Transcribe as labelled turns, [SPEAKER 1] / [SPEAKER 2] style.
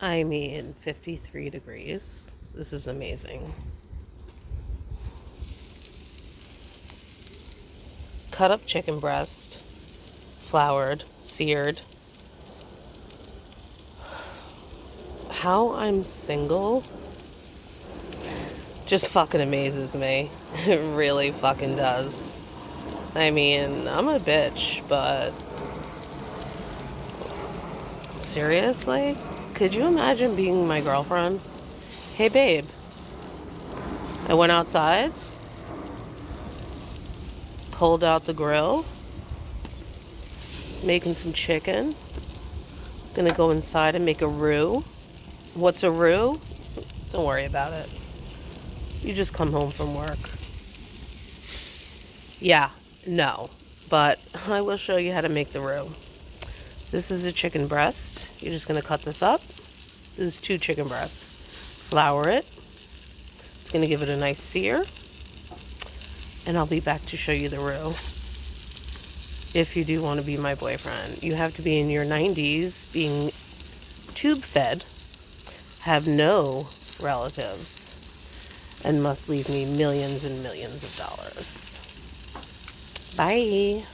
[SPEAKER 1] I mean, 53 degrees. This is amazing. Cut up chicken breast, floured, seared. How I'm single just fucking amazes me. It really fucking does. I mean, I'm a bitch, but seriously? Could you imagine being my girlfriend? Hey, babe, I went outside, pulled out the grill, making some chicken. Gonna go inside and make a roux. What's a roux? Don't worry about it. You just come home from work. Yeah, no. But I will show you how to make the roux. This is a chicken breast. You're just gonna cut this up. This is 2 chicken breasts. Flour it. It's gonna give it a nice sear. And I'll be back to show you the roux. If you do want to be my boyfriend, you have to be in your 90s, being tube fed, have no relatives, and must leave me millions and millions of dollars. Bye.